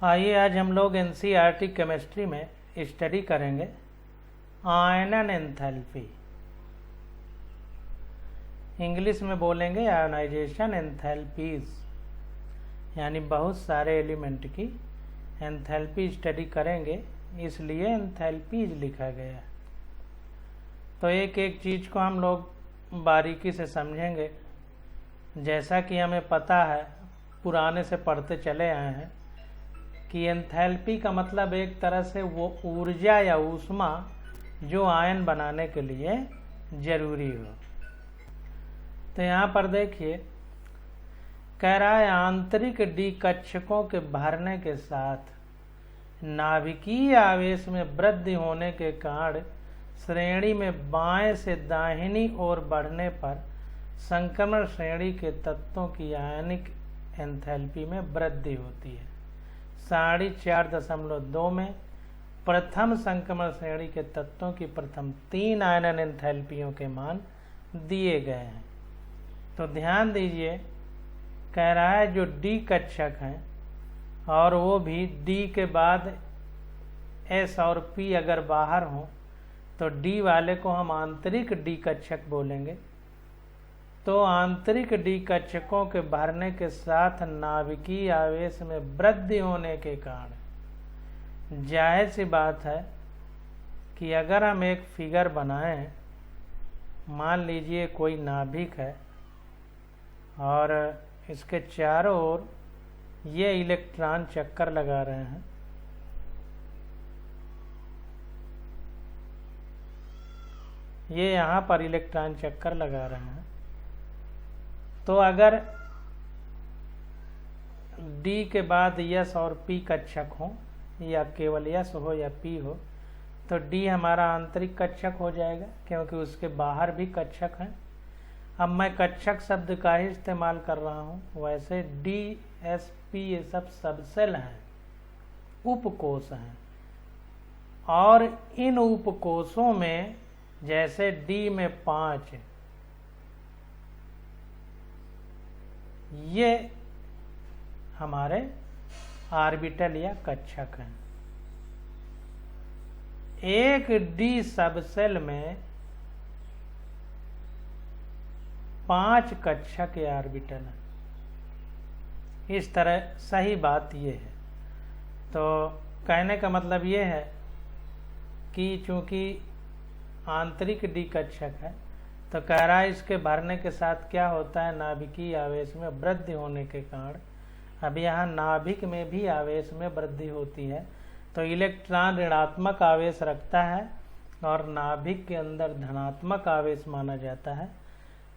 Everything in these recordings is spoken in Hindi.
आइए आज हम लोग एनसीईआरटी केमिस्ट्री में स्टडी करेंगे आयनन एंथैल्पी। इंग्लिश में बोलेंगे आयोनाइजेशन एंथैल्पीज, यानी बहुत सारे एलिमेंट की एंथैल्पी स्टडी करेंगे, इसलिए एंथैल्पीज लिखा गया। तो एक एक चीज़ को हम लोग बारीकी से समझेंगे। जैसा कि हमें पता है, पुराने से पढ़ते चले आए हैं कि एंथैल्पी का मतलब एक तरह से वो ऊर्जा या ऊष्मा जो आयन बनाने के लिए जरूरी हो। तो यहाँ पर देखिए, कह रहा है आंतरिक डी कक्षकों के भरने के साथ नाभिकीय आवेश में वृद्धि होने के कारण श्रेणी में बाएं से दाहिनी ओर बढ़ने पर संक्रमण श्रेणी के तत्वों की आयनिक एंथैल्पी में वृद्धि होती है। 4.2 में प्रथम संक्रमण श्रेणी के तत्वों की प्रथम 3 आयनन एंथैल्पियों के मान दिए गए हैं। तो ध्यान दीजिए, कह रहा है जो डी कक्षक हैं और वो भी डी के बाद एस और पी अगर बाहर हों तो डी वाले को हम आंतरिक डी कक्षक बोलेंगे। तो आंतरिक डी कक्षकों के भरने के साथ नाभिकीय आवेश में वृद्धि होने के कारण जाहिर सी बात है कि अगर हम एक फिगर बनाएं, मान लीजिए कोई नाभिक है और इसके चारों ओर ये इलेक्ट्रॉन चक्कर लगा रहे हैं। ये यहाँ पर इलेक्ट्रॉन चक्कर लगा रहे हैं। तो अगर D के बाद यस और P कक्षक हो, या केवल यस हो या P हो, तो D हमारा आंतरिक कक्षक हो जाएगा, क्योंकि उसके बाहर भी कक्षक हैं। अब मैं कक्षक शब्द का ही इस्तेमाल कर रहा हूँ। वैसे D, S, P ये सब सबसेल हैं, उपकोष हैं। और इन उपकोषों में जैसे D में 5 ये हमारे ऑर्बिटल या कक्षक हैं। एक डी सबसेल में 5 कक्षक या ऑर्बिटल हैं। इस तरह सही बात ये है। तो कहने का मतलब ये है कि चूंकि आंतरिक डी कक्षक है, तो कह रहा है इसके भरने के साथ क्या होता है, नाभिकीय आवेश में वृद्धि होने के कारण। अब यहाँ नाभिक में भी आवेश में वृद्धि होती है, तो इलेक्ट्रॉन ऋणात्मक आवेश रखता है और नाभिक के अंदर धनात्मक आवेश माना जाता है।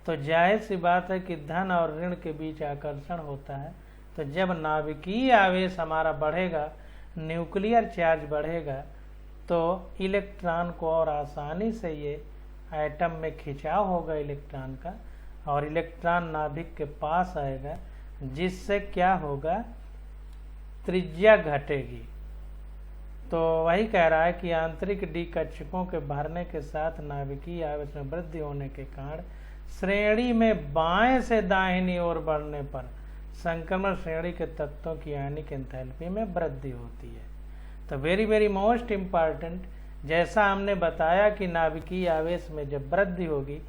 तो जाहिर सी बात है कि धन और ऋण के बीच आकर्षण होता है। तो जब नाभिकीय आवेश हमारा बढ़ेगा, न्यूक्लियर चार्ज बढ़ेगा, तो इलेक्ट्रॉन को और आसानी से ये एटम में खिंचाव होगा इलेक्ट्रॉन का, और इलेक्ट्रॉन नाभिक के पास आएगा, जिससे क्या होगा, त्रिज्या घटेगी। तो वही कह रहा है कि आंतरिक डी कक्षकों के भरने के साथ नाभिकीय आवेश में वृद्धि होने के कारण श्रेणी में बाएं से दाहिनी ओर बढ़ने पर संक्रमण श्रेणी के तत्वों की आयनिक एंथैल्पी में वृद्धि होती है। तो वेरी वेरी मोस्ट इम्पॉर्टेंट, जैसा हमने बताया कि नाभिकीय आवेश में जब वृद्धि होगी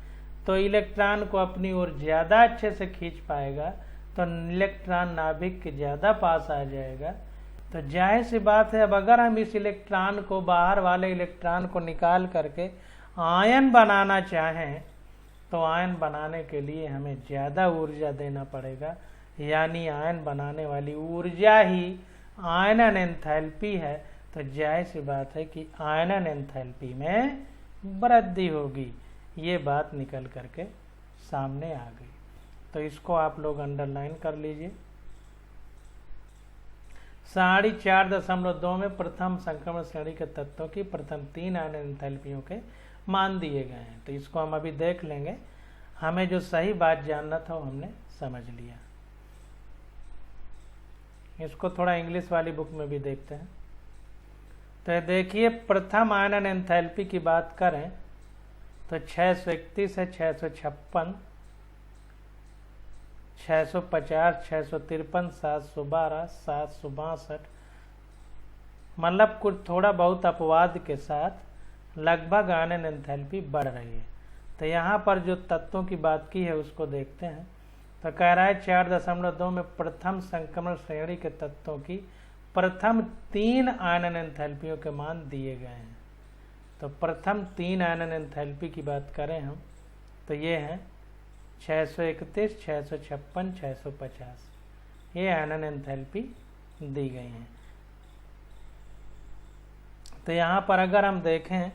तो इलेक्ट्रॉन को अपनी ओर ज़्यादा अच्छे से खींच पाएगा, तो इलेक्ट्रॉन नाभिक के ज़्यादा पास आ जाएगा। तो जाहिर सी बात है, अब अगर हम इस इलेक्ट्रॉन को, बाहर वाले इलेक्ट्रॉन को निकाल करके आयन बनाना चाहें, तो आयन बनाने के लिए हमें ज़्यादा ऊर्जा देना पड़ेगा, यानी आयन बनाने वाली ऊर्जा ही आयनन एंथैल्पी है। तो जाहिर सी बात है कि आयनन एंथैल्पी में वृद्धि होगी। ये बात निकल करके सामने आ गई। तो इसको आप लोग अंडरलाइन कर लीजिए। 4.2 में प्रथम संक्रमण श्रेणी के तत्वों की प्रथम 3 आयनन एंथैल्पियों के मान दिए गए हैं। तो इसको हम अभी देख लेंगे। हमें जो सही बात जानना था वो हमने समझ लिया। इसको थोड़ा इंग्लिश वाली बुक में भी देखते हैं। तो देखिए, प्रथम आयनन एंथैल्पी की बात करें तो 631 है, 656, 650, 653, 712, 762, मतलब कुछ थोड़ा बहुत अपवाद के साथ लगभग आयनन एंथैल्पी बढ़ रही है। तो यहाँ पर जो तत्वों की बात की है उसको देखते हैं। तो कह रहा है 4.2 में प्रथम संक्रमण श्रेणी के तत्वों की प्रथम 3 आयनन एंथैल्पियों के मान दिए गए हैं। तो प्रथम 3 आयनन एंथैल्पी की बात करें हम तो ये हैं 631, 656, 650, ये आयनन एंथैल्पी दी गई हैं। तो यहाँ पर अगर हम देखें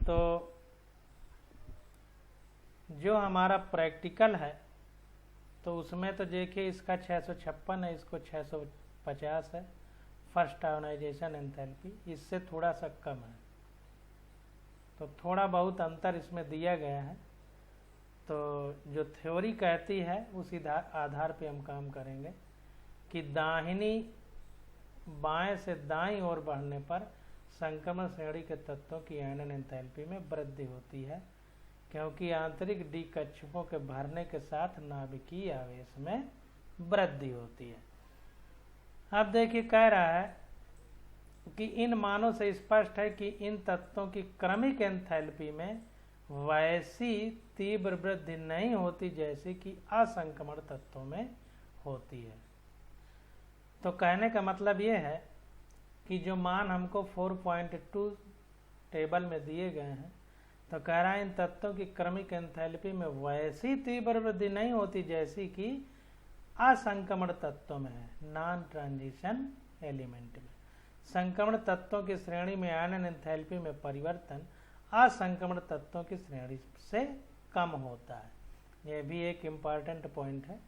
तो जो हमारा प्रैक्टिकल है तो उसमें तो देखिए इसका 656 है, इसको 650 है फर्स्ट आयोनाइजेशन एंथैल्पी, इससे थोड़ा सा कम है। तो थोड़ा बहुत अंतर इसमें दिया गया है। तो जो थ्योरी कहती है उसी आधार पे हम काम करेंगे कि दाहिनी बाएं से दाईं ओर बढ़ने पर संक्रमण श्रेणी के तत्वों की आयनन एंथैल्पी में वृद्धि होती है, क्योंकि आंतरिक डी कक्षकों के भरने के साथ नाभिकीय आवेश में वृद्धि होती है। अब देखिए कह रहा है कि इन मानों से स्पष्ट है कि इन तत्वों की क्रमिक एंथैल्पी में वैसी तीव्र वृद्धि नहीं होती जैसी कि असंक्रमण तत्वों में होती है। तो कहने का मतलब ये है कि जो मान हमको 4.2 टेबल में दिए गए हैं, तो कह रहा है इन तत्वों की क्रमिक एंथैल्पी में वैसी तीव्र वृद्धि नहीं होती जैसी कि असंक्रमण तत्वों में है, नॉन ट्रांजिशन एलिमेंट में। संक्रमण तत्वों की श्रेणी में आयनन एंथैल्पी में परिवर्तन असंक्रमण तत्वों की श्रेणी से कम होता है। यह भी एक इम्पॉर्टेंट पॉइंट है।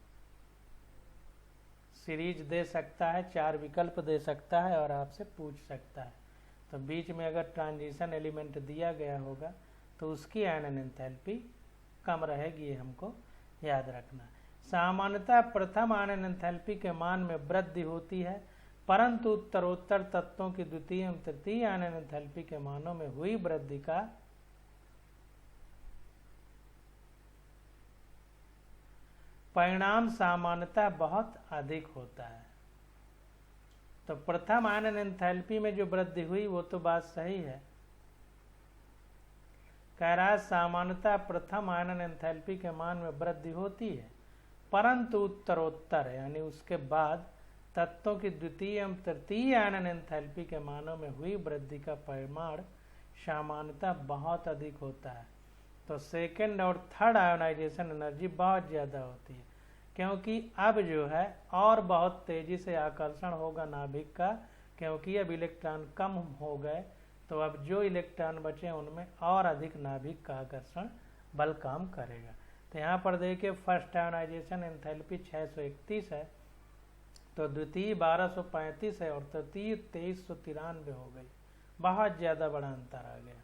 सीरीज दे सकता है, 4 विकल्प दे सकता है और आपसे पूछ सकता है। तो बीच में अगर ट्रांजिशन एलिमेंट दिया गया होगा तो उसकी आयनन एंथैल्पी कम रहेगी, ये हमको याद रखना है। सामान्यतः प्रथम आयनन एंथैल्पी के मान में वृद्धि होती है, परंतु उत्तरोत्तर तत्वों की द्वितीय एवं तृतीय आयनन एंथैल्पी के मानों में हुई वृद्धि का परिणाम सामान्यतः बहुत अधिक होता है। तो प्रथम आयनन एंथैल्पी में जो वृद्धि हुई वो तो बात सही है। कह रहा है सामान्यतः प्रथम आयनन एंथैल्पी के मान में वृद्धि होती है, परंतु उत्तरोत्तर यानी उसके बाद तत्वों की द्वितीय एवं तृतीय आयनन एंथैल्पी के मानों में हुई वृद्धि का परिमाण सामान्यतः बहुत अधिक होता है। तो सेकेंड और थर्ड आयोनाइजेशन एनर्जी बहुत ज़्यादा होती है, क्योंकि अब जो है और बहुत तेज़ी से आकर्षण होगा नाभिक का, क्योंकि अब इलेक्ट्रॉन कम हो गए। तो अब जो इलेक्ट्रॉन बचे उनमें और अधिक नाभिक का आकर्षण बल काम करेगा। तो यहाँ पर देखिए फर्स्ट आयोनाइजेशन एंथैल्पी 631 है, तो द्वितीय 1235 है और तृतीय 2393 हो गई। बहुत ज़्यादा बड़ा अंतर आ गया।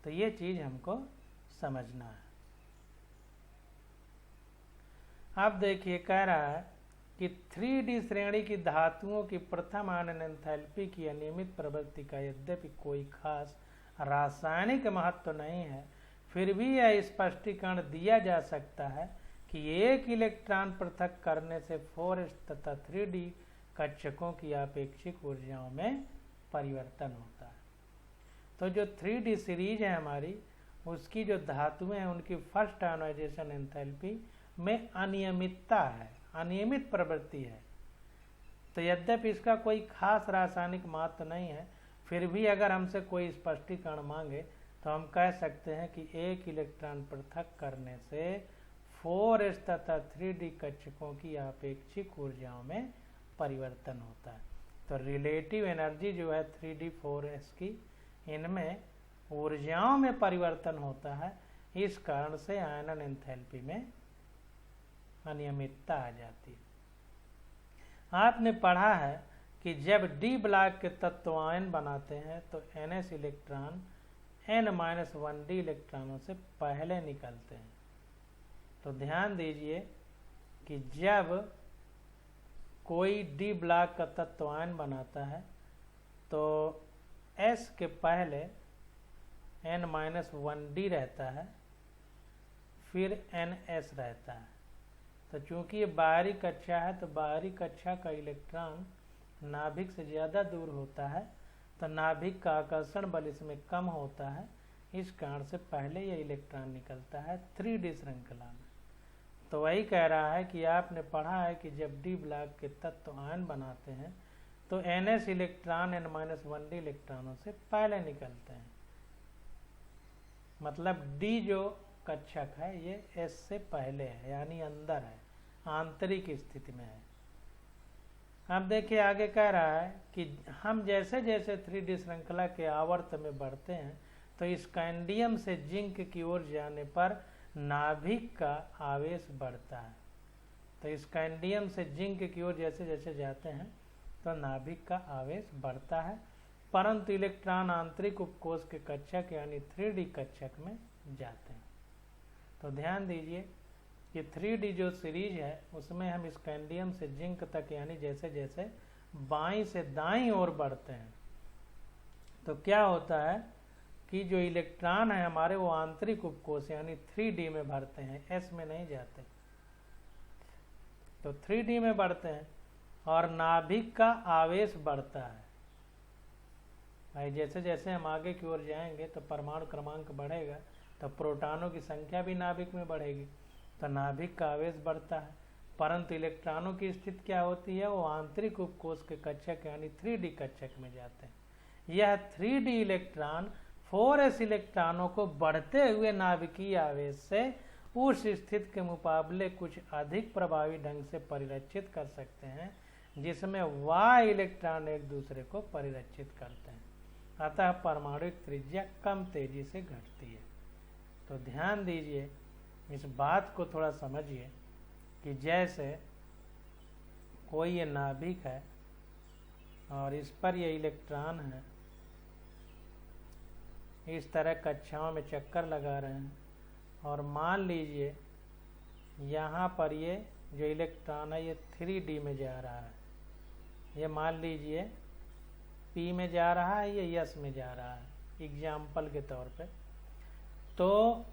तो ये चीज़ हमको समझना है। अब देखिए कह रहा है कि 3D श्रेणी की धातुओं की प्रथम आयनन एंथैल्पी की अनियमित प्रवृत्ति का यद्यपि कोई खास रासायनिक महत्व नहीं है, फिर भी यह स्पष्टीकरण दिया जा सकता है कि एक इलेक्ट्रॉन पृथक करने से 4s तथा 3D कक्षकों की आपेक्षिक ऊर्जाओं में परिवर्तन होता है। तो जो 3D सीरीज है हमारी, उसकी जो धातुएं हैं उनकी फर्स्ट आयोनाइजेशन एंथैल्पी में अनियमितता है, अनियमित प्रवृत्ति है। तो यद्यपि इसका कोई खास रासायनिक महत्व नहीं है, फिर भी अगर हमसे कोई स्पष्टीकरण मांगे तो हम कह सकते हैं कि एक इलेक्ट्रॉन पृथक करने से 4s तथा 3D कक्षकों की आपेक्षिक ऊर्जाओं में परिवर्तन होता है। तो रिलेटिव एनर्जी जो है 3D 4s की, इनमें ऊर्जाओं में परिवर्तन होता है। इस कारण से आयनन एंथैल्पी में अनियमितता आ जाती है। आपने पढ़ा है कि जब डी ब्लॉक के तत्व आयन बनाते हैं तो ns इलेक्ट्रॉन n-1d इलेक्ट्रॉनों से पहले निकलते हैं। तो ध्यान दीजिए कि जब कोई डी ब्लॉक का तत्व आयन बनाता है तो s के पहले n-1d रहता है, फिर ns रहता है। तो चूंकि ये बाहरी कक्षा है तो बाहरी कक्षा का इलेक्ट्रॉन नाभिक से ज़्यादा दूर होता है, तो नाभिक का आकर्षण बल इसमें कम होता है। इस कारण से पहले ये इलेक्ट्रॉन निकलता है 3D श्रृंखला में। तो वही कह रहा है कि आपने पढ़ा है कि जब डी ब्लॉक के तत्व आयन बनाते हैं तो NS इलेक्ट्रॉन N-1D इलेक्ट्रॉनों से पहले निकलते हैं। मतलब डी जो कक्षक है ये S से पहले है, यानी अंदर है, आंतरिक स्थिति में है। अब देखिए आगे कह रहा है कि हम जैसे जैसे 3D श्रृंखला के आवर्त में बढ़ते हैं तो स्कैंडियम से जिंक की ओर जाने पर नाभिक का आवेश बढ़ता है। तो स्कैंडियम से जिंक की ओर जैसे जैसे जाते हैं तो नाभिक का आवेश बढ़ता है, परंतु इलेक्ट्रॉन आंतरिक उपकोष के कक्षक यानी 3D कक्षक में जाते हैं। तो ध्यान दीजिए कि 3D जो सीरीज है उसमें हम स्कैंडियम से जिंक तक यानी जैसे जैसे बाईं से दाईं ओर बढ़ते हैं तो क्या होता है कि जो इलेक्ट्रॉन है हमारे वो आंतरिक उपकोष यानी 3D में बढ़ते हैं, S में नहीं जाते। तो 3D में बढ़ते हैं और नाभिक का आवेश बढ़ता है। भाई जैसे जैसे हम आगे की ओर जाएंगे तो परमाणु क्रमांक बढ़ेगा तो प्रोटॉनों की संख्या भी नाभिक में बढ़ेगी, तो नाभिक का आवेश बढ़ता है, परंतु इलेक्ट्रॉनों की स्थिति क्या होती है, वो आंतरिक उपकोष के कक्षक यानी 3D कक्षक में जाते हैं। यह 3D इलेक्ट्रॉन 4s इलेक्ट्रॉनों को बढ़ते हुए नाभिकीय आवेश से उस स्थिति के मुकाबले कुछ अधिक प्रभावी ढंग से परिरक्षित कर सकते हैं जिसमें y इलेक्ट्रॉन एक दूसरे को परिरक्षित करते हैं। अतः परमाणु त्रिज्या कम तेजी से घटती है। तो ध्यान दीजिए, इस बात को थोड़ा समझिए कि जैसे कोई ये नाभिक है और इस पर ये इलेक्ट्रॉन है, इस तरह कक्षाओं में चक्कर लगा रहे हैं और मान लीजिए यहाँ पर ये जो इलेक्ट्रॉन है ये 3D में जा रहा है, ये मान लीजिए P में जा रहा है, ये S में जा रहा है एग्जाम्पल के तौर पे। तो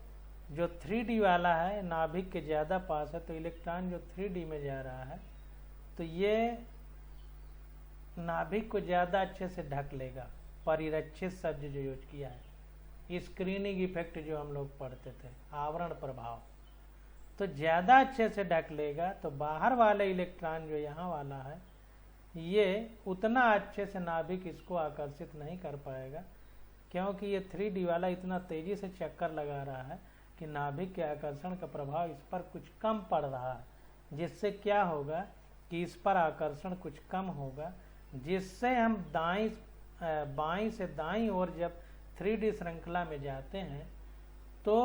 जो 3D वाला है नाभिक के ज़्यादा पास है, तो इलेक्ट्रॉन जो 3D में जा रहा है तो ये नाभिक को ज़्यादा अच्छे से ढक लेगा। परिरक्षित शब्द जो यूज किया है, स्क्रीनिंग इफेक्ट जो हम लोग पढ़ते थे, आवरण प्रभाव, तो ज़्यादा अच्छे से ढक लेगा। तो बाहर वाले इलेक्ट्रॉन जो यहाँ वाला है ये उतना अच्छे से नाभिक इसको आकर्षित नहीं कर पाएगा, क्योंकि ये 3D वाला इतना तेजी से चक्कर लगा रहा है कि नाभिक के आकर्षण का प्रभाव इस पर कुछ कम पड़ रहा है, जिससे क्या होगा कि इस पर आकर्षण कुछ कम होगा, जिससे हम बाईं से दाईं ओर जब 3D श्रृंखला में जाते हैं तो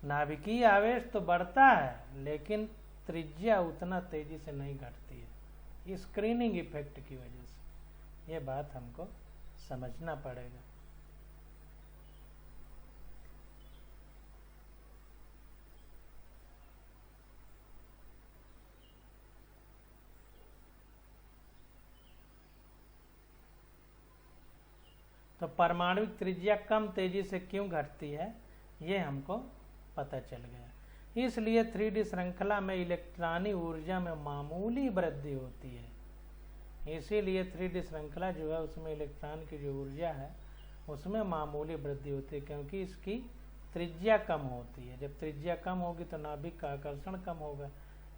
नाभिकीय आवेश तो बढ़ता है लेकिन त्रिज्या उतना तेजी से नहीं घटती है, स्क्रीनिंग इफेक्ट की वजह से। ये बात हमको समझना पड़ेगा। तो परमाणुविक त्रिज्या कम तेजी से क्यों घटती है ये हमको पता चल गया। इसलिए 3D श्रृंखला में इलेक्ट्रॉनिक ऊर्जा में मामूली वृद्धि होती है। इसीलिए 3D श्रृंखला जो है उसमें इलेक्ट्रॉन की जो ऊर्जा है उसमें मामूली वृद्धि होती है, क्योंकि इसकी त्रिज्या कम होती है। जब त्रिज्या कम होगी तो नाभिक का आकर्षण कम होगा,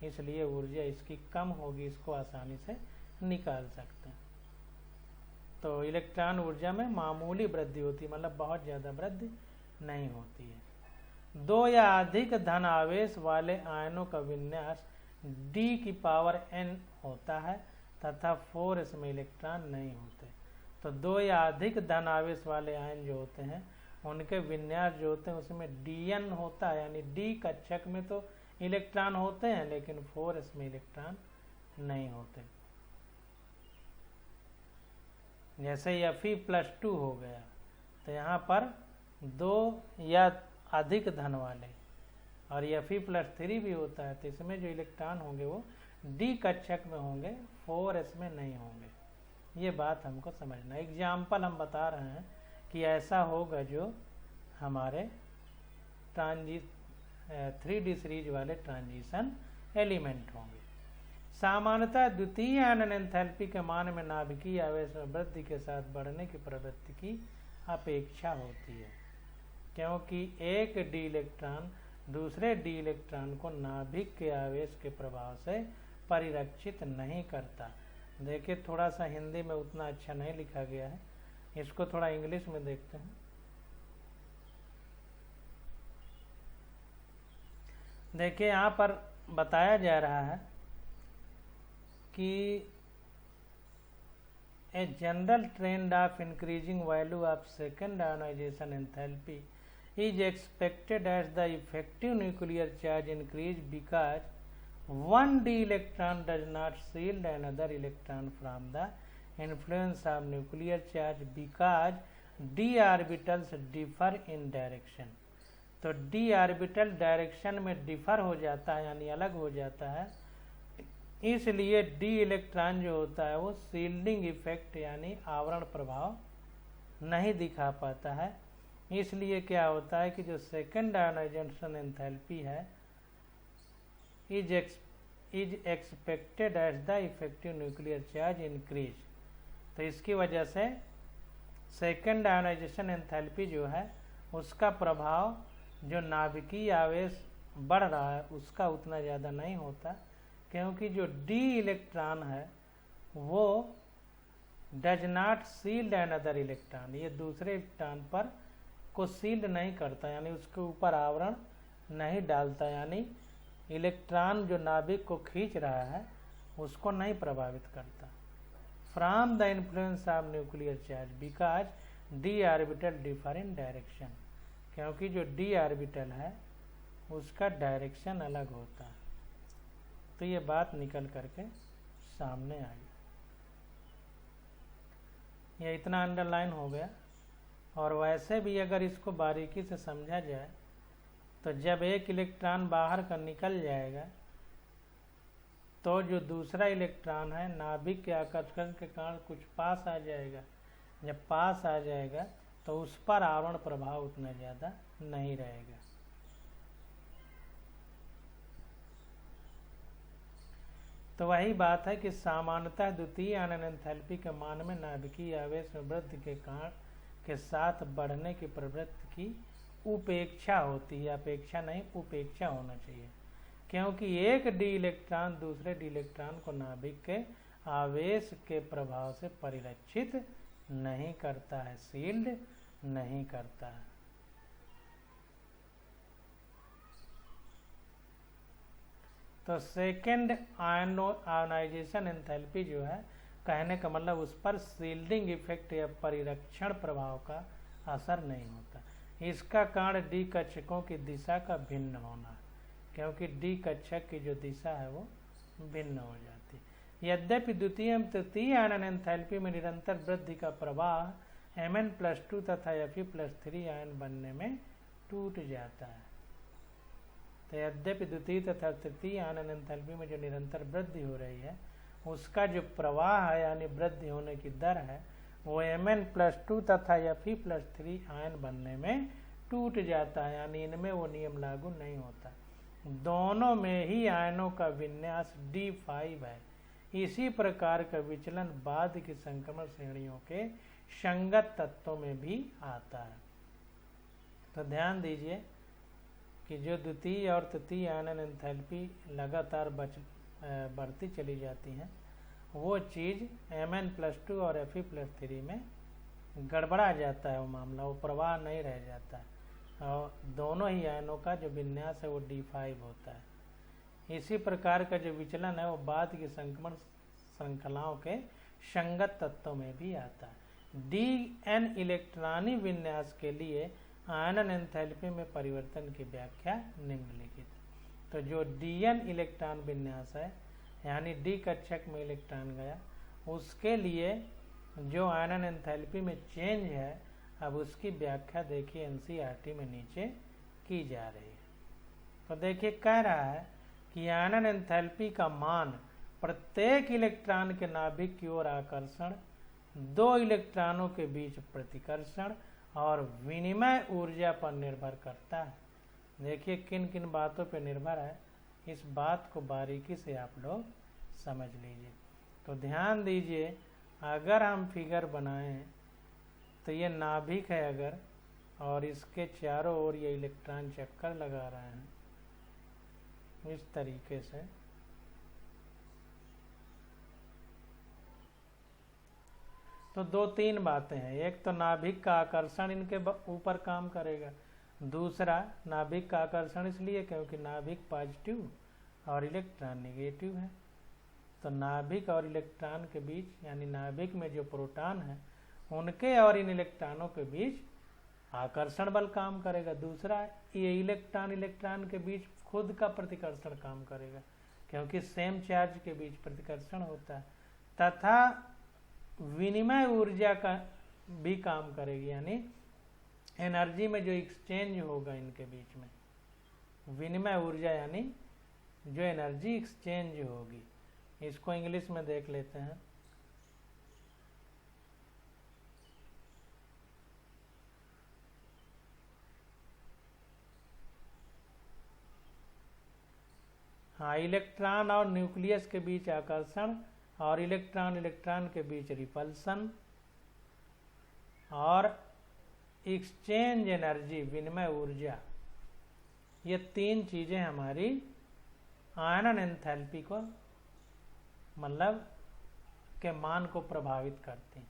इसलिए ऊर्जा इसकी कम होगी, इसको आसानी से निकाल सकते हैं। तो इलेक्ट्रॉन ऊर्जा में मामूली वृद्धि होती है, मतलब बहुत ज़्यादा वृद्धि नहीं होती है। 2 या अधिक धन आवेश वाले आयनों का विन्यास D⁴n होता है तथा 4s में इलेक्ट्रॉन नहीं होते। तो 2 या अधिक धन आवेश वाले आयन जो होते हैं उनके विन्यास जो होते हैं उसमें Dn होता है, यानी D कक्षक में तो इलेक्ट्रॉन होते हैं लेकिन 4s में इलेक्ट्रॉन नहीं होते। जैसे Fe+2 हो गया तो यहाँ पर 2 या अधिक धन वाले, और Fe+3 भी होता है, तो इसमें जो इलेक्ट्रॉन होंगे वो D कक्षक में होंगे, 4s में नहीं होंगे। ये बात हमको समझना। एग्जाम्पल हम बता रहे हैं कि ऐसा होगा जो हमारे 3D सीरीज वाले ट्रांजिशन एलिमेंट होंगे। सामान्यतः द्वितीय आयनन एंथैल्पी के मान में नाभिकीय आवेश में वृद्धि के साथ बढ़ने की प्रवृत्ति की अपेक्षा होती है, क्योंकि एक डी इलेक्ट्रॉन दूसरे डी इलेक्ट्रॉन को नाभिक के आवेश के प्रभाव से परिरक्षित नहीं करता। देखिए थोड़ा सा हिंदी में उतना अच्छा नहीं लिखा गया है, इसको थोड़ा इंग्लिश में देखते हैं। देखिए यहाँ पर बताया जा रहा है कि a general trend of increasing value of second ionisation enthalpy is expected as the effective nuclear charge increase because one d electron does not shield another electron from the influence of nuclear charge because d orbitals differ in direction। तो d ऑर्बिटल डायरेक्शन में डिफर हो जाता है यानी अलग हो जाता है, इसलिए d इलेक्ट्रॉन जो होता है वो शील्डिंग इफेक्ट यानी आवरण प्रभाव नहीं दिखा पाता है। इसलिए क्या होता है कि जो सेकेंड आयोनाइजेशन एंथैल्पी है is expected as the effective nuclear charge increase. तो इसकी वजह से सेकेंड आयोनाइजेशन एंथैल्पी जो है उसका प्रभाव जो नाभिकीय आवेश बढ़ रहा है उसका उतना ज़्यादा नहीं होता, क्योंकि जो डी इलेक्ट्रॉन है वो does not shield another electron, ये दूसरे इलेक्ट्रॉन पर को सील्ड नहीं करता यानी उसके ऊपर आवरण नहीं डालता, यानी इलेक्ट्रॉन जो नाभिक को खींच रहा है उसको नहीं प्रभावित करता। From the influence of nuclear charge because D orbital differ in direction, क्योंकि जो डी ऑर्बिटल है उसका डायरेक्शन अलग होता है। तो ये बात निकल करके सामने आई, ये इतना अंडरलाइन हो गया। और वैसे भी अगर इसको बारीकी से समझा जाए तो जब एक इलेक्ट्रॉन बाहर का निकल जाएगा तो जो दूसरा इलेक्ट्रॉन है नाभिक के आकर्षण के कारण कुछ पास आ जाएगा, जब पास आ जाएगा तो उस पर आवरण प्रभाव उतना ज़्यादा नहीं रहेगा। तो वही बात है कि सामान्यतः द्वितीय आयनन एंथैल्पी के मान में नाभिकीय आवेश में वृद्धि के कारण के साथ बढ़ने की प्रवृत्ति की उपेक्षा होती है, अपेक्षा नहीं उपेक्षा होना चाहिए, क्योंकि एक डी इलेक्ट्रॉन दूसरे डी इलेक्ट्रॉन को नाभिक के आवेश के प्रभाव से परिरक्षित नहीं करता है, शील्ड नहीं करता है। तो सेकेंड आयोनाइजेशन एंथैल्पी जो है कहने का मतलब उस पर शील्डिंग इफेक्ट या परिरक्षण प्रभाव का असर नहीं होता। इसका कारण डी कक्षकों की दिशा का भिन्न होना है, क्योंकि डी कक्षक की जो दिशा है वो भिन्न हो जाती है। यद्यपि द्वितीय एवं तृतीय आयनन एंथैल्पी में निरंतर वृद्धि का प्रवाह Mn+2 तथा Fe+3 आयन बनने में टूट जाता है। तो यद्यपि द्वितीय तथा तृतीय आयनन एंथैल्पी में जो निरंतर वृद्धि हो रही है उसका जो प्रवाह है यानी वृद्धि होने की दर है वो Mn+2 तथा Fe+3 आयन बनने में टूट जाता है, यानी इनमें वो नियम लागू नहीं होता। दोनों में ही आयनों का विन्यास D5 है। इसी प्रकार का विचलन बाद की संक्रमण श्रेणियों के संगत तत्वों में भी आता है। तो ध्यान दीजिए कि जो द्वितीय और तृतीय आयनन एंथैल्पी लगातार बढ़ती चली जाती हैं वो चीज़ Mn+2 और Fe+3 में गड़बड़ा जाता है, वो मामला वो प्रवाह नहीं रह जाता है और दोनों ही आयनों का जो विन्यास है वो D5 होता है। इसी प्रकार का जो विचलन है वो बाद की संक्रमण श्रृंखलाओं के संगत तत्वों में भी आता है। Dn इलेक्ट्रॉनिक विन्यास के लिए आयनन एंथैल्पी में परिवर्तन की व्याख्या निम्नलिखित। तो जो Dn इलेक्ट्रॉन विन्यास है यानी डी कक्षक में इलेक्ट्रॉन गया उसके लिए जो आयनन एंथैल्पी में चेंज है अब उसकी व्याख्या देखिए NCERT में नीचे की जा रही है। तो देखिए कह रहा है कि आयनन एंथैल्पी का मान प्रत्येक इलेक्ट्रॉन के नाभिक की ओर आकर्षण, दो इलेक्ट्रॉनों के बीच प्रतिकर्षण और विनिमय ऊर्जा पर निर्भर करता है। देखिए किन किन बातों पर निर्भर है इस बात को बारीकी से आप लोग समझ लीजिए। तो ध्यान दीजिए, अगर हम फिगर बनाएं तो ये नाभिक है अगर, और इसके चारों ओर ये इलेक्ट्रॉन चक्कर लगा रहे हैं इस तरीके से, तो दो तीन बातें हैं। एक तो नाभिक का आकर्षण इनके ऊपर काम करेगा, दूसरा नाभिक का आकर्षण इसलिए क्योंकि नाभिक पॉजिटिव और इलेक्ट्रॉन नेगेटिव है। तो नाभिक और इलेक्ट्रॉन के बीच, यानी नाभिक में जो प्रोटॉन है उनके और इन इलेक्ट्रॉनों के बीच आकर्षण बल काम करेगा। दूसरा, ये इलेक्ट्रॉन के बीच खुद का प्रतिकर्षण काम करेगा, क्योंकि सेम चार्ज के बीच प्रतिकर्षण होता है। तथा विनिमय ऊर्जा का भी काम करेगी, यानी एनर्जी में जो एक्सचेंज होगा इनके बीच में, विनिमय ऊर्जा यानी जो एनर्जी एक्सचेंज होगी। इसको इंग्लिश में देख लेते हैं। हाँ, इलेक्ट्रॉन और न्यूक्लियस के बीच आकर्षण और इलेक्ट्रॉन के बीच रिपल्सन और एक्सचेंज एनर्जी विनिमय ऊर्जा, ये तीन चीजें हमारी आयनन एंथैल्पी को मतलब के मान को प्रभावित करती हैं।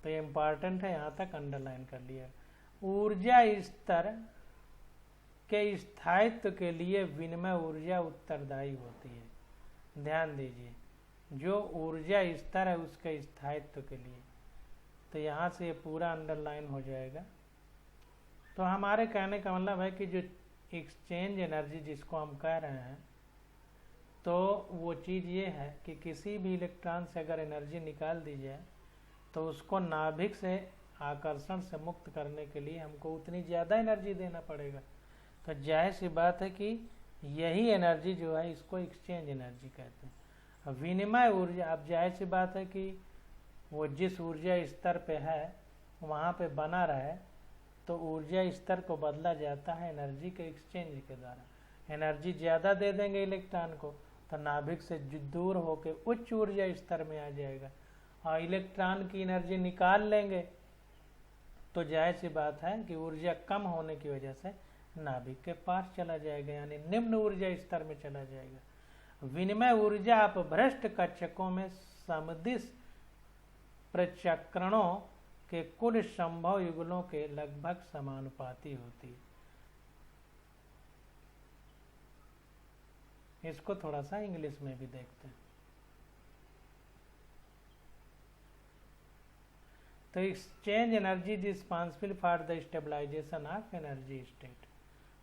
तो ये इम्पॉर्टेंट है, यहाँ तक अंडरलाइन कर लिया। ऊर्जा स्तर के स्थायित्व के लिए विनिमय ऊर्जा उत्तरदायी होती है। ध्यान दीजिए, जो ऊर्जा स्तर है उसके स्थायित्व के लिए, तो यहाँ से ये पूरा अंडरलाइन हो जाएगा। तो हमारे कहने का मतलब है कि जो एक्सचेंज एनर्जी जिसको हम कह रहे हैं, तो वो चीज़ ये है कि किसी भी इलेक्ट्रॉन से अगर एनर्जी निकाल दी जाए तो उसको नाभिक से आकर्षण से मुक्त करने के लिए हमको उतनी ज़्यादा एनर्जी देना पड़ेगा। तो जाहिर सी बात है कि यही एनर्जी जो है इसको एक्सचेंज एनर्जी कहते हैं। विनिमय ऊर्जा, अब जाहिर सी बात है कि वो जिस ऊर्जा स्तर पे है वहाँ पे बना रहे, तो ऊर्जा स्तर को बदला जाता है एनर्जी के एक्सचेंज के द्वारा। एनर्जी ज़्यादा दे देंगे इलेक्ट्रॉन को तो नाभिक से दूर होकर उच्च ऊर्जा स्तर में आ जाएगा, और इलेक्ट्रॉन की एनर्जी निकाल लेंगे तो जाहिर सी बात है कि ऊर्जा कम होने की वजह से नाभिक के पास चला जाएगा, यानी निम्न ऊर्जा स्तर में चला जाएगा। विनिमय ऊर्जा अपभ्रष्ट कक्षकों में समदिश प्रचक्रणों के कुल संभव युगलों के लगभग समानुपाती होती है। इसको थोड़ा सा इंग्लिश में भी देखते हैं। तो exchange energy is responsible for the stabilisation of energy state.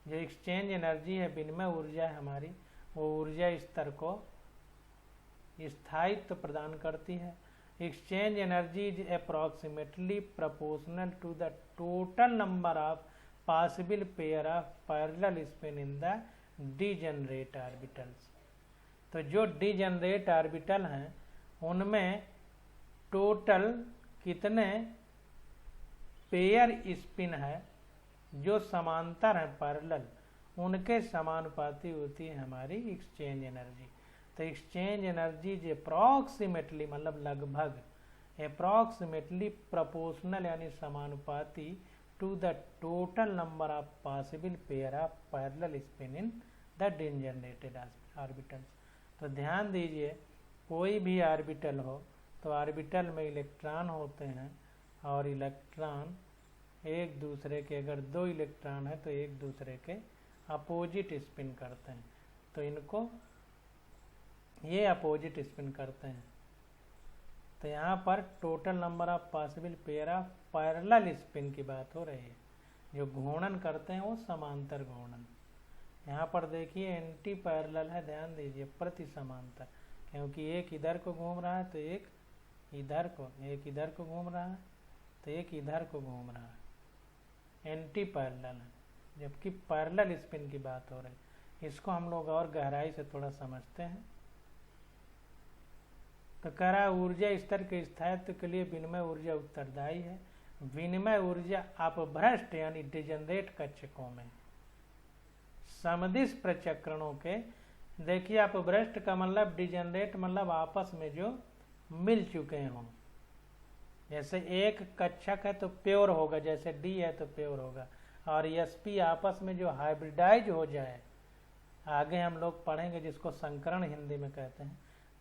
जो एक्सचेंज एनर्जी है, विनिमय ऊर्जा है हमारी, वो ऊर्जा स्तर को स्थायित्व प्रदान करती है। Exchange energy is approximately proportional to the total number of possible pair of parallel spin in the degenerate orbitals. तो जो डीजेनरेट ऑर्बिटल हैं उनमें टोटल कितने पेयर स्पिन है जो समांतर है पैरेलल, उनके समानुपाती होती है हमारी एक्सचेंज एनर्जी। तो एक्सचेंज एनर्जी जो अप्रॉक्सीमेटली मतलब लगभग, अप्रॉक्सीमेटली प्रोपोर्शनल यानी समानुपाती to the total number of possible pair of parallel spin in the degenerated orbitals. तो ध्यान दीजिए, कोई भी ऑर्बिटल हो तो ऑर्बिटल में इलेक्ट्रॉन होते हैं, और इलेक्ट्रॉन एक दूसरे के, अगर दो इलेक्ट्रॉन है तो एक दूसरे के अपोजिट स्पिन करते हैं, तो इनको ये अपोजिट स्पिन करते हैं। तो यहाँ पर total number of possible pair of parallel spin की बात हो रही है। जो घूर्णन करते हैं वो समांतर घूर्णन। यहाँ पर देखिए एंटी पैरेलल है, ध्यान दीजिए, प्रति समांतर, क्योंकि एक इधर को घूम रहा है तो एक इधर को, एक इधर को घूम रहा है तो एक इधर को घूम रहा है, एंटी पैरेलल है। जबकि पैरेलल स्पिन की बात हो रही है। इसको हम लोग और गहराई से थोड़ा समझते हैं। तो कह रहा है ऊर्जा स्तर के स्थायित्व के लिए विनिमय ऊर्जा उत्तरदायी है। विनिमय ऊर्जा अपभ्रष्ट यानी डिजेनरेट कक्षकों में समदिश प्रचक्रणों के देखिए अपभ्रष्ट का मतलब डिजेनरेट मतलब आपस में जो मिल चुके हों। जैसे एक कक्षक है तो प्योर होगा, जैसे डी है तो प्योर होगा, और sp आपस में जो हाइब्रिडाइज हो जाए, आगे हम लोग पढ़ेंगे जिसको संकरण हिंदी में कहते हैं,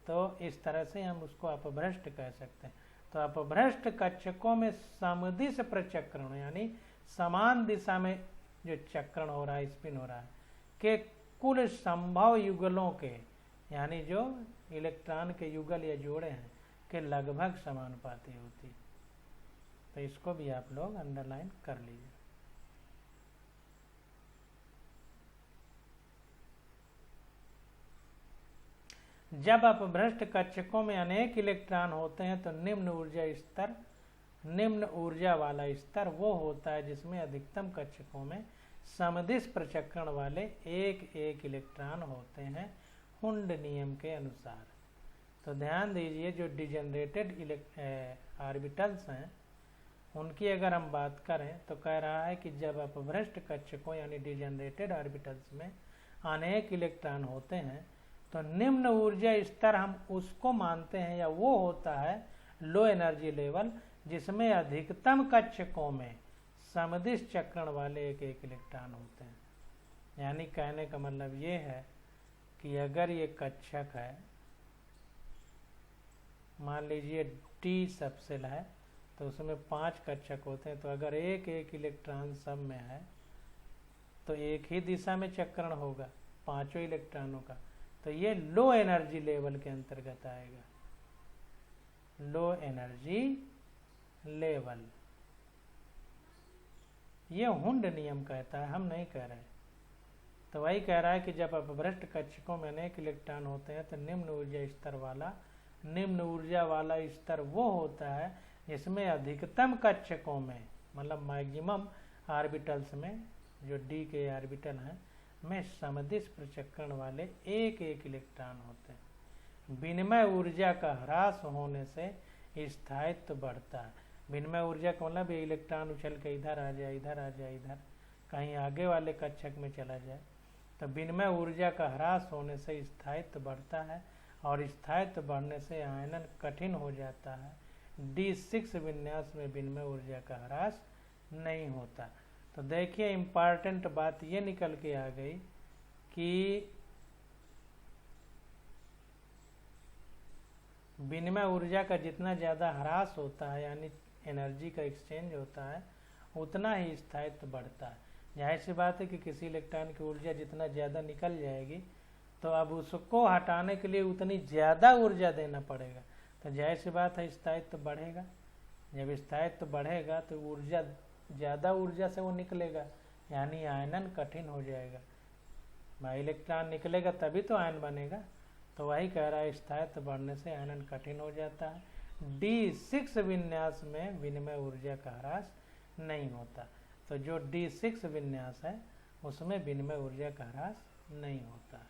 तो इस तरह से हम उसको अपभ्रष्ट कह सकते हैं। तो अपभ्रष्ट कक्षकों में समदिश प्रचक्रण यानी समान दिशा में जो चक्रण हो रहा है, स्पिन हो रहा है, के कुल संभव युगलों के यानी जो इलेक्ट्रॉन के युगल या जोड़े हैं के लगभग समानुपाती होती है। तो इसको भी आप लोग अंडरलाइन कर लीजिए। जब अपभ्रष्ट कक्षकों में अनेक इलेक्ट्रॉन होते हैं तो निम्न ऊर्जा वाला स्तर वो होता है जिसमें अधिकतम कक्षकों में समदिश प्रचक्रण वाले एक इलेक्ट्रॉन होते हैं हुंड नियम के अनुसार। तो ध्यान दीजिए, जो डिजेनरेटेड ऑर्बिटल्स हैं उनकी अगर हम बात करें तो कह रहा है कि जब अपभ्रष्ट कक्षकों यानी डिजेनरेटेड ऑर्बिटल्स में अनेक इलेक्ट्रॉन होते हैं तो निम्न ऊर्जा स्तर हम उसको मानते हैं या वो होता है लो एनर्जी लेवल जिसमें अधिकतम कक्षकों में समदिश चक्रण वाले एक इलेक्ट्रॉन होते हैं। यानी कहने का मतलब ये है कि अगर ये कक्षक है, मान लीजिए टी सबसेल है, तो उसमें 5 कक्षक होते हैं, तो अगर एक इलेक्ट्रॉन सब में है तो एक ही दिशा में चक्रण होगा पांचों इलेक्ट्रॉनों का, तो ये लो एनर्जी लेवल के अंतर्गत आएगा। लो एनर्जी लेवल ये हुंड नियम कहता है, हम नहीं कह रहे। तो वही कह रहा है कि जब अपभ्रष्ट कक्षकों में अनेक इलेक्ट्रॉन होते हैं तो निम्न ऊर्जा वाला स्तर वो होता है जिसमें अधिकतम कक्षकों में मतलब मैक्सिमम ऑर्बिटल्स में जो डी के ऑर्बिटल हैं में समदिश प्रचक्रण वाले एक इलेक्ट्रॉन होते हैं। विनिमय ऊर्जा का ह्रास होने से स्थायित्व बढ़ता है। विनिमय ऊर्जा का मतलब ये इलेक्ट्रॉन उछल के इधर आ जाए, इधर कहीं आगे वाले कक्षक में चला जाए, तो विनिमय ऊर्जा का ह्रास होने से स्थायित्व बढ़ता है, और स्थायित्व बढ़ने से आयनन कठिन हो जाता है। D6 विन्यास में विनिमय ऊर्जा का ह्रास नहीं होता। तो देखिए इम्पॉर्टेंट बात ये निकल के आ गई कि विनिमय ऊर्जा का जितना ज़्यादा ह्रास होता है यानी एनर्जी का एक्सचेंज होता है, उतना ही स्थायित्व बढ़ता है। जाहिर सी बात है कि किसी इलेक्ट्रॉन की ऊर्जा जितना ज़्यादा निकल जाएगी तो अब उसको हटाने के लिए उतनी ज़्यादा ऊर्जा देना पड़ेगा, तो जाहिर सी बात है स्थायित्व बढ़ेगा। जब स्थायित्व बढ़ेगा तो ज़्यादा ऊर्जा से वो निकलेगा, यानी आयनन कठिन हो जाएगा। इलेक्ट्रॉन निकलेगा तभी तो आयन बनेगा। तो वही कह रहा है स्थायित्व बढ़ने से आयनन कठिन हो जाता है। D6 विन्यास में विनिमय ऊर्जा का ह्रास नहीं होता। तो जो D6 विन्यास है उसमें विनिमय ऊर्जा का ह्रास नहीं होता।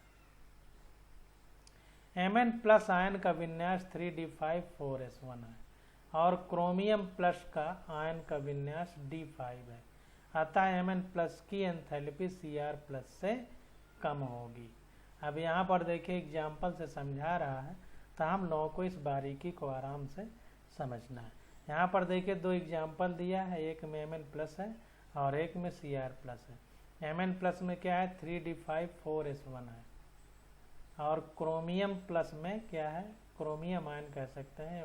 Mn प्लस आयन का विन्यास 3d5 4s1 है और क्रोमियम प्लस का आयन का विन्यास D5 है। अतः Mn प्लस की एंथैल्पी Cr प्लस से कम होगी। अब यहाँ पर देखिए एग्जाम्पल से समझा रहा है, तो हम लोगों को इस बारीकी को आराम से समझना है। यहाँ पर देखिए 2 एग्जाम्पल दिया है, एक में Mn प्लस है और एक में Cr प्लस है। Mn प्लस में क्या है 3d5 4s1 है, और क्रोमियम प्लस में क्या है, क्रोमियम आयन कह सकते हैं,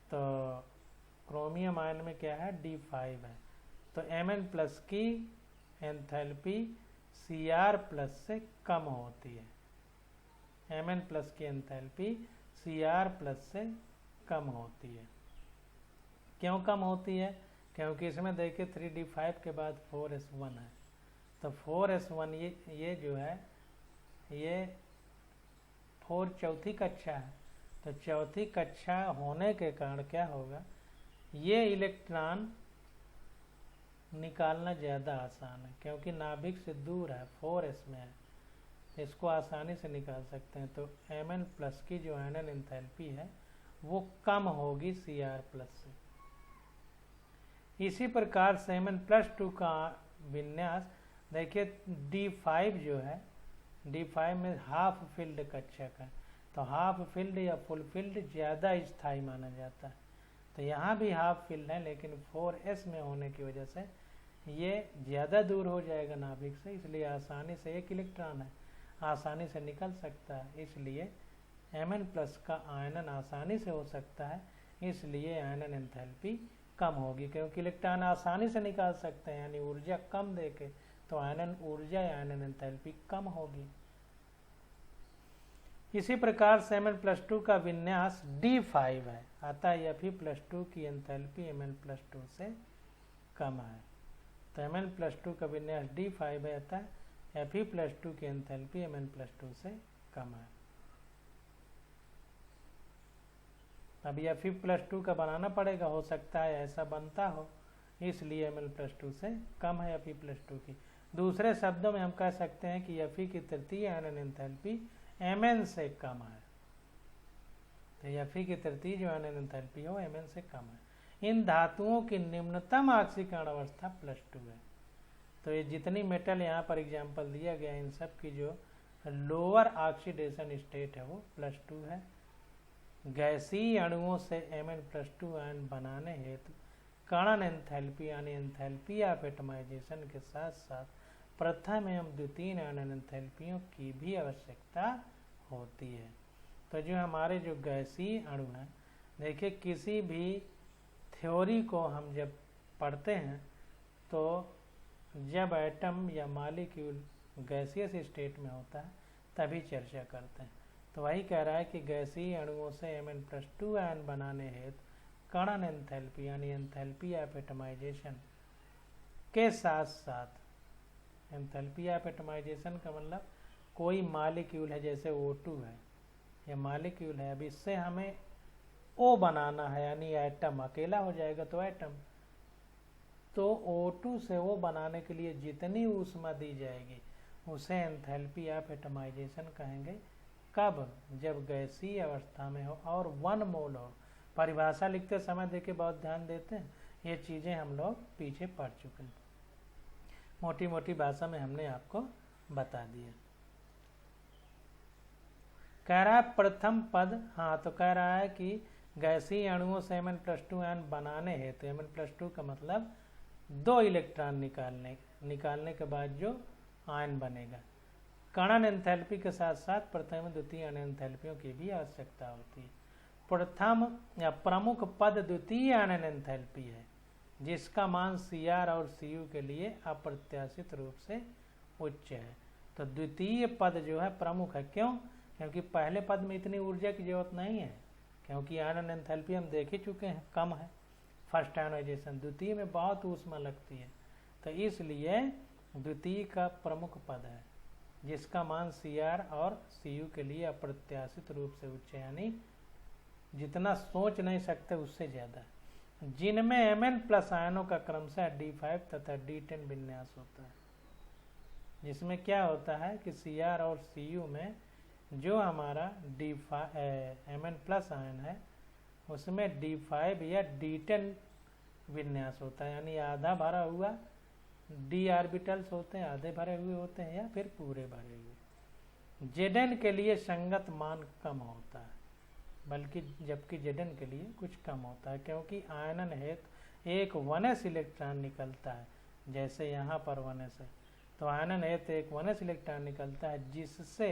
तो क्रोमियम आयन में क्या है D5 है। तो Mn प्लस की एंथैल्पी Cr प्लस से कम होती है। Mn प्लस की एंथैल्पी Cr प्लस से कम होती है। क्यों कम होती है? क्योंकि इसमें देखिए 3d5 के बाद 4s1 है, तो 4s1 ये जो है ये 4 चौथी कक्षा है। तो चौथी कक्षा होने के कारण क्या होगा, ये इलेक्ट्रॉन निकालना ज़्यादा आसान है क्योंकि नाभिक से दूर है, 4s में है, इसको आसानी से निकाल सकते हैं। तो Mn प्लस की जो आयनन एंथैल्पी है वो कम होगी Cr प्लस से। इसी प्रकार से Mn+2 का विन्यास देखिए D5 जो है D5 में हाफ फिल्ड कक्षक है, तो हाफ फिल्ड या फुल फिल्ड ज़्यादा स्थायी माना जाता है। तो यहाँ भी हाफ फिल्ड है, लेकिन 4s में होने की वजह से ये ज़्यादा दूर हो जाएगा नाभिक से, इसलिए आसानी से एक इलेक्ट्रॉन है, आसानी से निकल सकता है, इसलिए Mn+ का आयनन आसानी से हो सकता है, इसलिए आयनन एंथैल्पी कम होगी, क्योंकि इलेक्ट्रॉन आसानी से निकाल सकते हैं, यानी ऊर्जा कम देके, तो आयनन ऊर्जा या आयनन एंथैल्पी कम होगी। इसी प्रकार से Mn+2 का विन्यास D5 है, अतः Fe+2 की एंथैल्पी Mn+2 से कम है। तो Mn+2 का विन्यास D5 है, अतः Fe+2 की एंथैल्पी Mn+2 से कम है। अब Fe+2 का बनाना पड़ेगा, हो सकता है ऐसा बनता हो, इसलिए Mn+2 से कम है Fe+2 की। दूसरे शब्दों में हम कह सकते हैं कि Fe की तृतीय आयनन एंथैल्पी Mn से कम है। तो Fe की तृतीय जो आयनन एंथैल्पी हो Mn से कम है। इन धातुओं की निम्नतम ऑक्सीकरण अवस्था +2 है। तो ये जितनी मेटल यहाँ पर एग्जाम्पल दिया गया, इन सब की जो लोअर ऑक्सीडेशन स्टेट है वो +2 है। गैसीय अणुओं से Mn+2 आयन बनाने हेतु कणन एंथैल्पी यानी एंथैल्पी ऑफ एटमाइजेशन के साथ साथ प्रथम एवं द्वितीय आयनन एंथैल्पियों की भी आवश्यकता होती है। तो जो हमारे जो गैसीय अणु हैं, देखिए किसी भी थ्योरी को हम जब पढ़ते हैं तो जब एटम या मॉलिक्यूल गैसियस स्टेट में होता है तभी चर्चा करते हैं। तो वही कह रहा है कि गैसीय अणुओं से Mn+2 आयन बनाने हेतु कणन एंथैल्पी यानी एंथैल्पी ऑफ एटमाइजेशन के साथ साथ, एंथैल्पी ऑफ एटमाइजेशन का मतलब कोई मॉलिक्यूल है, जैसे O2 है, यह मॉलिक्यूल है, अब इससे हमें O बनाना है यानी एटम, अकेला हो जाएगा तो एटम, तो O2 से O बनाने के लिए जितनी ऊष्मा दी जाएगी उसे एंथैल्पी ऑफ एटमाइजेशन कहेंगे। कब? जब गैसीय अवस्था में हो और 1 मोल हो। परिभाषा लिखते समय देखिए बहुत ध्यान देते हैं, ये चीज़ें हम लोग पीछे पढ़ चुके हैं, मोटी मोटी भाषा में हमने आपको बता दिया। कह रहा है प्रथम पद, हाँ तो कह रहा है कि गैसीय अणुओं से Mn+2 आयन बनाने हेतु, Mn+2 का मतलब 2 इलेक्ट्रॉन निकालने के बाद जो आयन बनेगा, कणन एंथैल्पी के साथ साथ प्रथम द्वितीय आयन एंथैल्पियों की भी आवश्यकता होती है। प्रथम या प्रमुख पद द्वितीय आयन एंथैल्पी है, जिसका मान Cr और Cu के लिए अप्रत्याशित रूप से उच्च है। तो द्वितीय पद जो है प्रमुख है, क्यों? क्योंकि पहले पद में इतनी ऊर्जा की जरूरत नहीं है, क्योंकि आयनन एंथैल्पी हम देख ही चुके हैं कम है फर्स्ट आयनाइजेशन, द्वितीय में बहुत ऊष्मा लगती है, तो इसलिए द्वितीय का प्रमुख पद है, जिसका मान Cr और Cu के लिए अप्रत्याशित रूप से उच्च, यानी जितना सोच नहीं सकते उससे ज़्यादा, जिनमें Mn+ आयनों का क्रमशः D5 तथा D10 विन्यास होता है। जिसमें क्या होता है कि Cr और Cu में जो हमारा Mn+ आयन है उसमें D5 या D10 विन्यास होता है, यानी आधा भरा हुआ d ऑर्बिटल्स होते हैं, आधे भरे हुए होते हैं या फिर पूरे भरे हुए। Zn के लिए संगत मान कम होता है, बल्कि जबकि Zn के लिए कुछ कम होता है, क्योंकि आयनन हेतु एक 1s इलेक्ट्रॉन निकलता है, जैसे यहाँ पर 1s है, तो आयनन हेतु एक 1s इलेक्ट्रॉन निकलता है, जिससे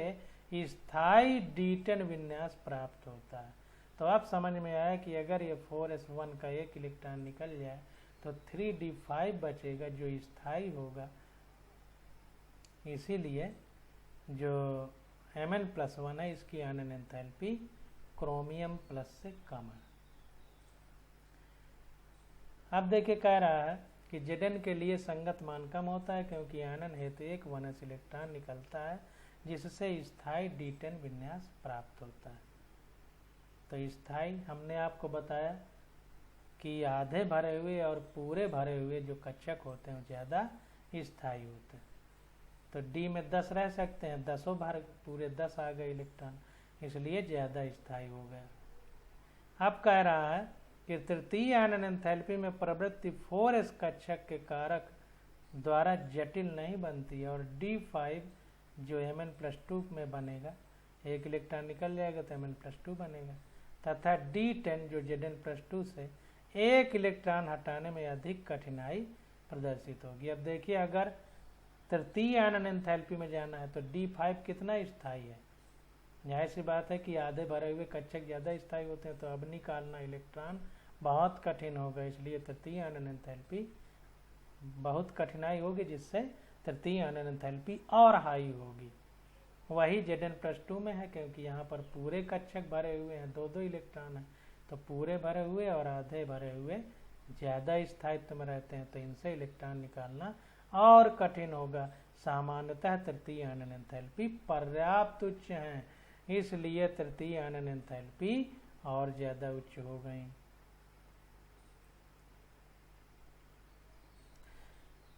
स्थायी D10 विन्यास प्राप्त होता है। तो आप समझ में आया कि अगर ये 4s1 का एक इलेक्ट्रॉन निकल जाए तो 3d5 बचेगा जो स्थायी होगा, इसीलिए जो Mn+1 है इसकी आयनन एंथैल्पी क्रोमियम प्लस से कम है। अब देखिए कह रहा है कि Zn के लिए संगत मान कम होता है, क्योंकि आयनन हेतु एक 1s इलेक्ट्रॉन निकलता है, जिससे स्थायी D10 विन्यास प्राप्त होता है। तो स्थायी हमने आपको बताया कि आधे भरे हुए और पूरे भरे हुए जो कक्षक होते हैं ज़्यादा स्थायी होते हैं। तो D में 10 रह सकते हैं, 10 भर पूरे 10 आ गए इलेक्ट्रॉन, इसलिए ज़्यादा स्थायी हो गया। अब कह रहा है कि तृतीय आयनन एंथैल्पी में प्रवृत्ति 4s कक्षक के कारक द्वारा जटिल नहीं बनती और D5 जो Mn+2 में बनेगा, एक इलेक्ट्रॉन निकल जाएगा तो Mn+2 बनेगा, तथा D10 जो Zn+2 से एक इलेक्ट्रॉन हटाने में अधिक कठिनाई प्रदर्शित होगी। अब देखिए, अगर तृतीय आयनन एंथैल्पी में जाना है तो D5 कितना स्थायी है। जाहिर सी बात है कि आधे भरे हुए कक्षक ज़्यादा स्थायी होते हैं, तो अब निकालना इलेक्ट्रॉन बहुत कठिन होगा, इसलिए तृतीय आयनन एंथैल्पी बहुत कठिनाई होगी, जिससे तृतीय आयनन एंथैल्पी और हाई होगी। वही Zn+2 में है, क्योंकि यहाँ पर पूरे कक्षक भरे हुए हैं, दो दो इलेक्ट्रॉन हैं, तो पूरे भरे हुए और आधे भरे हुए ज़्यादा स्थायित्व में रहते हैं, तो इनसे इलेक्ट्रॉन निकालना और कठिन होगा। सामान्यतः तृतीय आयनन एंथैल्पी पर्याप्त उच्च है, इसलिए तृतीय आयनन एंथैल्पी और ज़्यादा उच्च हो गई।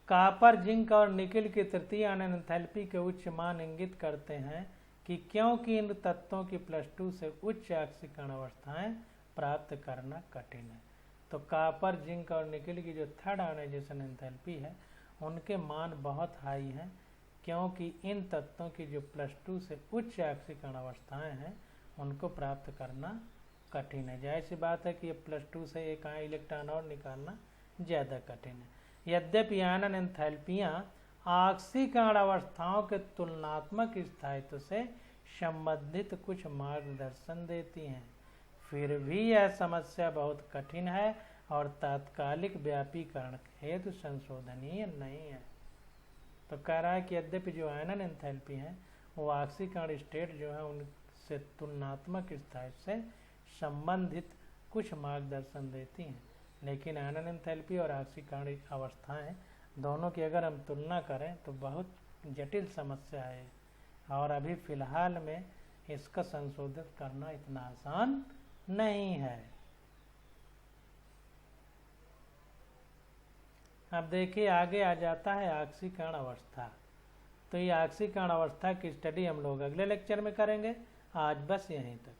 कॉपर, जिंक और निकिल की तृतीय आयनन एंथैल्पी के उच्च मान इंगित करते हैं कि क्योंकि इन तत्वों की +2 से उच्च ऑक्सीकरण अवस्थाएं प्राप्त करना कठिन है। तो कॉपर, जिंक और निकिल की जो थर्ड आयनाइजेशन एंथैल्पी है, उनके मान बहुत हाई हैं, क्योंकि इन तत्वों की जो +2 से उच्च ऑक्सीकरण अवस्थाएं हैं, उनको प्राप्त करना कठिन है। जाहिर सी बात है कि ये +2 से एक इलेक्ट्रॉन और निकालना ज़्यादा कठिन है। यद्यपि आयनन एंथैल्पियाँ ऑक्सीकरण अवस्थाओं के तुलनात्मक स्थायित्व से संबंधित कुछ मार्गदर्शन देती हैं, फिर भी यह समस्या बहुत कठिन है और तात्कालिक व्यापीकरण हेतु संशोधनीय नहीं है। तो कह रहा है कि यद्यपि जो आयनन एंथैल्पी है वो ऑक्सीकरण स्टेट जो है उनसे तुलनात्मक स्थायित्व से संबंधित कुछ मार्गदर्शन देती हैं, लेकिन आयनन एंथैल्पी और ऑक्सीकरण अवस्थाएं दोनों की अगर हम तुलना करें तो बहुत जटिल समस्या है, और अभी फ़िलहाल में इसका संशोधित करना इतना आसान नहीं है। अब देखिए, आगे आ जाता है ऑक्सीकरण अवस्था। तो ये ऑक्सीकरण अवस्था की स्टडी हम लोग अगले लेक्चर में करेंगे। आज बस यहीं तक।